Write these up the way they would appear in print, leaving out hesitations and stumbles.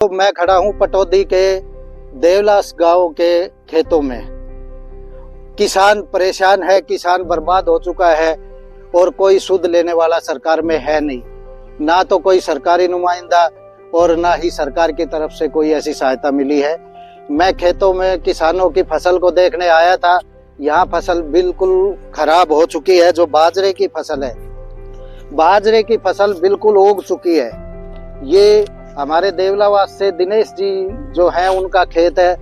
तो मैं खड़ा हूं पटौदी के देवलास गांव के खेतों में। किसान परेशान है, किसान बर्बाद हो चुका है और कोई सुध लेने वाला सरकार में है नहीं। ना तो कोई सरकारी नुमाइंदा और ना ही सरकार की तरफ से कोई ऐसी सहायता मिली है। मैं खेतों में किसानों की फसल को देखने आया था। यहाँ फसल बिल्कुल खराब हो चुकी है। जो बाजरे की फसल है, बाजरे की फसल बिल्कुल उग चुकी है। ये हमारे देवलावास से दिनेश जी जो है, उनका खेत है।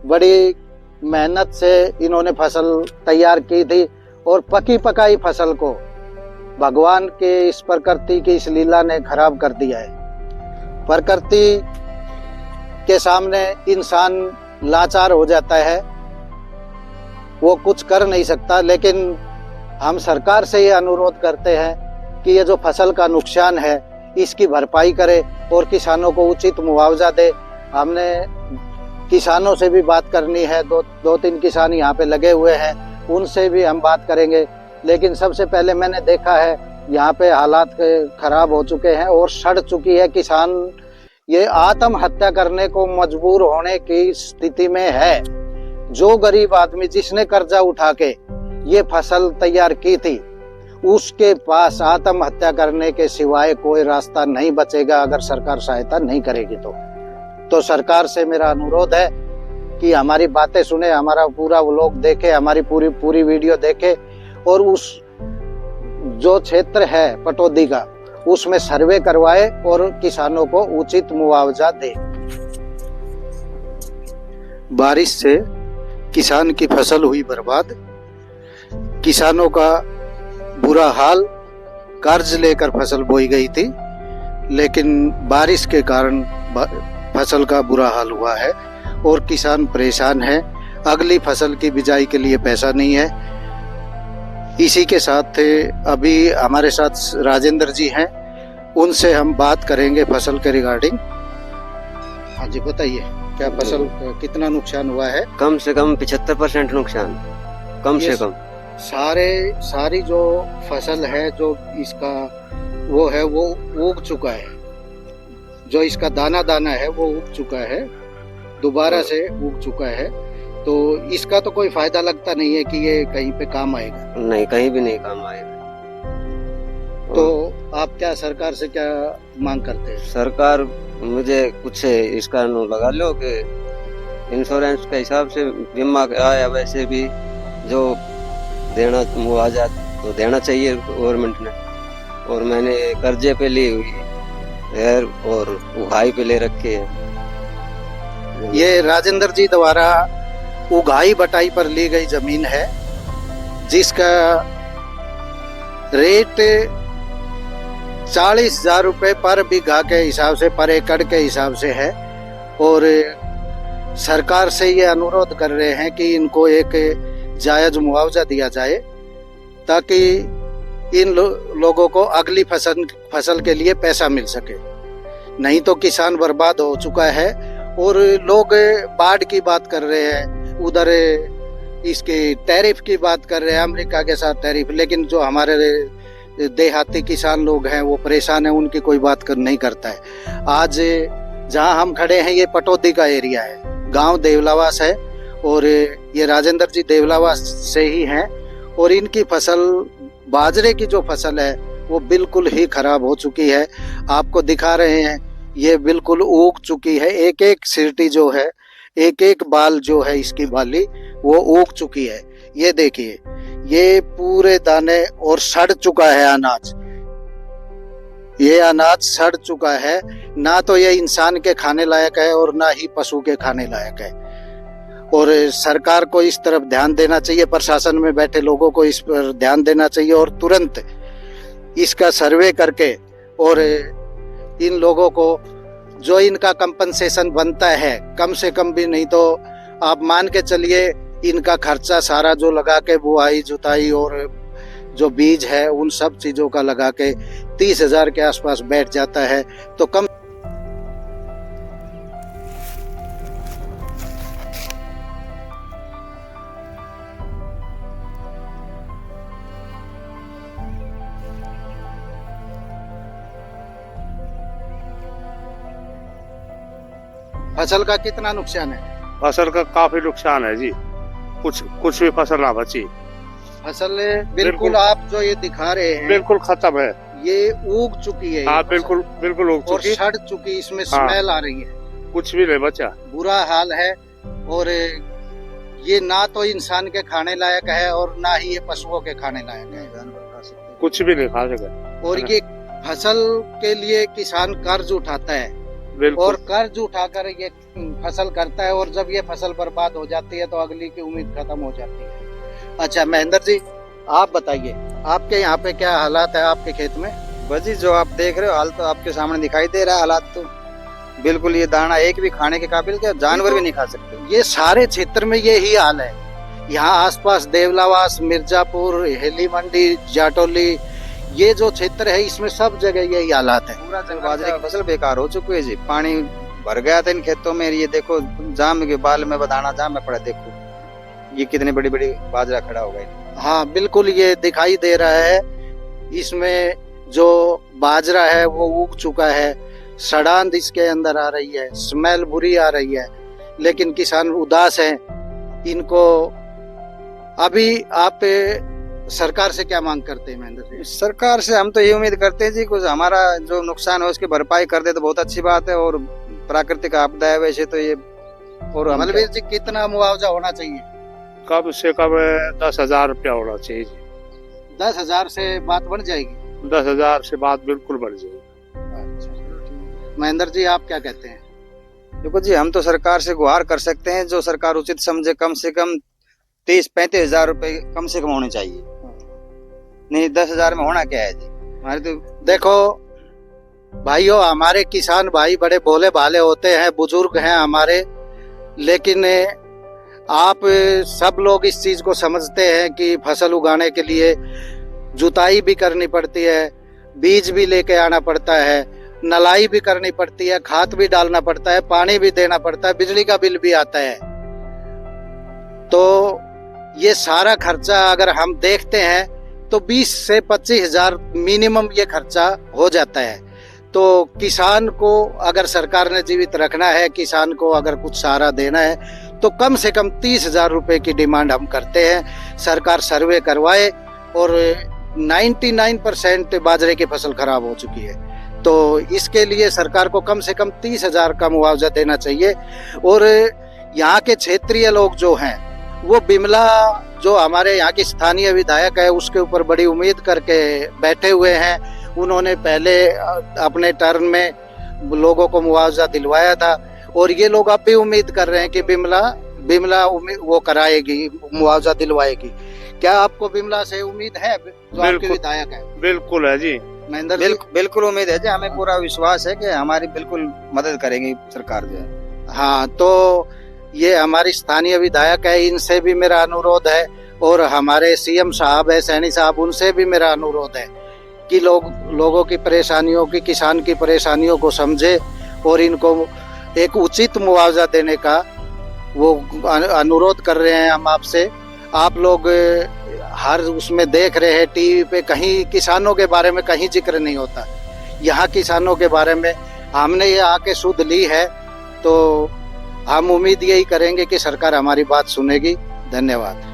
बड़ी मेहनत से इन्होंने फसल तैयार की थी और पकी पकाई फसल को भगवान के इस प्रकृति की इस लीला ने खराब कर दिया है। प्रकृति के सामने इंसान लाचार हो जाता है, वो कुछ कर नहीं सकता। लेकिन हम सरकार से ये अनुरोध करते हैं कि ये जो फसल का नुकसान है इसकी भरपाई करे और किसानों को उचित मुआवजा दे। हमने किसानों से भी बात करनी है, दो तीन किसान यहाँ पे लगे हुए हैं, उनसे भी हम बात करेंगे। लेकिन सबसे पहले मैंने देखा है यहाँ पे हालात खराब हो चुके हैं और सड़ चुकी है। किसान ये आत्महत्या करने को मजबूर होने की स्थिति में है। जो गरीब आदमी जिसने कर्जा उठा के ये फसल तैयार की थी, उसके पास आत्महत्या करने के सिवाय कोई रास्ता नहीं बचेगा अगर सरकार सहायता नहीं करेगी। तो सरकार से मेरा अनुरोध है कि हमारी बातें सुने, हमारा पूरा व्लॉग देखे, हमारी पूरी वीडियो देखे और उस जो क्षेत्र है पटौदी का उसमें सर्वे करवाए और किसानों को उचित मुआवजा दे। बारिश से किसान की फसल हुई बर्बाद, किसानों का बुरा हाल। कर्ज लेकर फसल बोई गई थी, लेकिन बारिश के कारण फसल का बुरा हाल हुआ है और किसान परेशान है। अगली फसल की बिजाई के लिए पैसा नहीं है। इसी के साथ अभी हमारे साथ राजेंद्र जी हैं, उनसे हम बात करेंगे फसल के रिगार्डिंग। हाँ जी, बताइए क्या फसल कितना नुकसान हुआ है? कम से कम 75% नुकसान, कम से कम। सारी जो फसल है, जो इसका वो है, वो उग चुका है। जो इसका दाना है वो उग चुका है, दोबारा से उग चुका है। तो इसका तो कोई फायदा लगता नहीं है कि ये कहीं पे काम आएगा। नहीं, कहीं भी नहीं काम आएगा। तो आप क्या सरकार से क्या मांग करते हैं? सरकार मुझे कुछ इसका लगा लो कि इंश्योरेंस के हिसाब से बीमा आया, वैसे भी जो देना मुआवजा तो देना चाहिए गवर्नमेंट ने। और मैंने कर्जे पे ली हुई है और उगाही पे ले रखे है। ये राजेंद्र जी द्वारा उगाही बटाई पर ली गई जमीन है, जिसका रेट 40,000 रुपए पर बीघा के हिसाब से, पर एकड़ के हिसाब से है। और सरकार से ये अनुरोध कर रहे हैं कि इनको एक जायज मुआवजा दिया जाए ताकि इन लोगों को अगली फसल के लिए पैसा मिल सके। नहीं तो किसान बर्बाद हो चुका है। और लोग बाढ़ की बात कर रहे हैं, उधर इसके टैरिफ की बात कर रहे हैं, अमेरिका के साथ टैरिफ। लेकिन जो हमारे देहाती किसान लोग हैं वो परेशान है, उनकी कोई बात नहीं करता है। आज जहां हम खड़े हैं ये पटौदी का एरिया है, गांव देवलावास है और ये राजेंद्र जी देवलावास से ही हैं। और इनकी फसल, बाजरे की जो फसल है, वो बिल्कुल ही खराब हो चुकी है। आपको दिखा रहे हैं, ये बिल्कुल उग चुकी है। एक एक सिरटी जो है, एक एक बाल जो है इसकी बाली, वो उग चुकी है। ये देखिए, ये पूरे दाने और सड़ चुका है अनाज। ये अनाज सड़ चुका है। ना तो ये इंसान के खाने लायक है और ना ही पशु के खाने लायक है। और सरकार को इस तरफ ध्यान देना चाहिए, प्रशासन में बैठे लोगों को इस पर ध्यान देना चाहिए और तुरंत इसका सर्वे करके और इन लोगों को जो इनका कंपनसेशन बनता है, कम से कम भी नहीं तो आप मान के चलिए इनका खर्चा सारा जो लगा के बुआई जुताई और जो बीज है उन सब चीजों का लगा के 30,000 के आसपास बैठ जाता है। तो कम फसल का कितना नुकसान है? फसल का काफी नुकसान है जी, कुछ भी फसल ना बची, फसल बिल्कुल बिल्कुल। आप जो ये दिखा रहे हैं बिल्कुल खत्म है। ये उग चुकी है, हाँ ये फसल। बिल्कुल उग और चुकी, सड़ चुकी, इसमें हाँ। स्मेल आ रही है, कुछ भी नहीं बचा। बुरा हाल है। और ये ना तो इंसान के खाने लायक है और ना ही ये पशुओं के खाने लायक है, कुछ भी नहीं खा सके। और ये फसल के लिए किसान कर्ज उठाता है और बिल्कुल कर्ज उठाकर ये फसल करता है, और जब ये फसल बर्बाद हो जाती है तो अगली की उम्मीद खत्म हो जाती है। अच्छा महेंद्र जी, आप बताइए आपके यहाँ पे क्या हालात है आपके खेत में? बस जी जो आप देख रहे हो हाल तो आपके सामने दिखाई दे रहा है, हालात तो बिल्कुल ये दाना एक भी खाने के काबिल क्या जानवर भी नहीं खा सकते। ये सारे क्षेत्र में यही हाल है। यहाँ आसपास देवलावास, मिर्जापुर, हेली मंडी, जाटोली, ये जो क्षेत्र है इसमें सब जगह यही हालात है। पूरा बाजरे की फसल बेकार हो चुकी है जी, पानी भर गया था इन खेतों में। ये देखो जाम के बाल में दाना जाम में पड़ा, देखो ये कितनी बड़ी बड़ी बाजरा खड़ा हो गया। हाँ बिल्कुल ये दिखाई दे रहा है, इसमें जो बाजरा है वो उग चुका है, सड़ांध इसके अंदर आ रही है, स्मेल बुरी आ रही है, लेकिन किसान उदास हैं। इनको अभी आप सरकार से क्या मांग करते हैं महेंद्र जी? सरकार से हम तो ये उम्मीद करते हैं जी कुछ हमारा जो नुकसान है उसकी भरपाई कर दे तो बहुत अच्छी बात है। और प्राकृतिक आपदा है वैसे तो ये, और हम बलवीर जी कितना मुआवजा होना चाहिए? कम से कम 10,000 रुपया होना चाहिए जी। 10,000 से बात बढ़ जाएगी? 10,000 से बात बिल्कुल बढ़ जाएगी। महेंद्र जी आप क्या कहते हैं? देखो जी हम तो सरकार से गुहार कर सकते हैं, जो सरकार उचित समझे, कम से कम 30-35 हजार रुपए कम से कम होने चाहिए। नहीं 10,000 में होना क्या है जी हमारे तो। देखो भाइयों, हमारे किसान भाई बड़े भोले भाले होते हैं, बुजुर्ग हैं हमारे, लेकिन आप सब लोग इस चीज को समझते हैं कि फसल उगाने के लिए जुताई भी करनी पड़ती है, बीज भी लेके आना पड़ता है, नलाई भी करनी पड़ती है, खाद भी डालना पड़ता है, पानी भी देना पड़ता है, बिजली का बिल भी आता है। तो ये सारा खर्चा अगर हम देखते हैं तो 20 से 25 हजार मिनिमम ये खर्चा हो जाता है। तो किसान को अगर सरकार ने जीवित रखना है, किसान को अगर कुछ सहारा देना है, तो कम से कम 30,000 रुपए की डिमांड हम करते हैं। सरकार सर्वे करवाए, और 99% बाजरे की फसल खराब हो चुकी है, तो इसके लिए सरकार को कम से कम 30,000 का मुआवजा देना चाहिए। और यहाँ के क्षेत्रीय लोग जो हैं वो बिमला, जो हमारे यहाँ की स्थानीय विधायक है, उसके ऊपर बड़ी उम्मीद करके बैठे हुए हैं। उन्होंने पहले अपने टर्म में लोगों को मुआवजा दिलवाया था, और ये लोग अब भी उम्मीद कर रहे हैं कि बिमला वो कराएगी, मुआवजा दिलवाएगी। क्या आपको बिमला से उम्मीद है, जो आपके विधायक है? बिल्कुल है जी, महेंद्र जी? बिल्कुल उम्मीद है जी, हमें पूरा विश्वास है कि हमारी बिल्कुल मदद करेगी सरकार जो है। हाँ, तो ये हमारी स्थानीय विधायक है, इनसे भी मेरा अनुरोध है, और हमारे सीएम साहब है, सैनी साहब, उनसे भी मेरा अनुरोध है कि लोगों की परेशानियों की, किसान की परेशानियों को समझे और इनको एक उचित मुआवजा देने का वो अनुरोध कर रहे हैं हम आपसे। आप लोग हर उसमें देख रहे हैं टीवी पे, कहीं किसानों के बारे में कहीं जिक्र नहीं होता। यहाँ किसानों के बारे में हमने ये आके सुध ली है, तो हम उम्मीद यही करेंगे कि सरकार हमारी बात सुनेगी। धन्यवाद।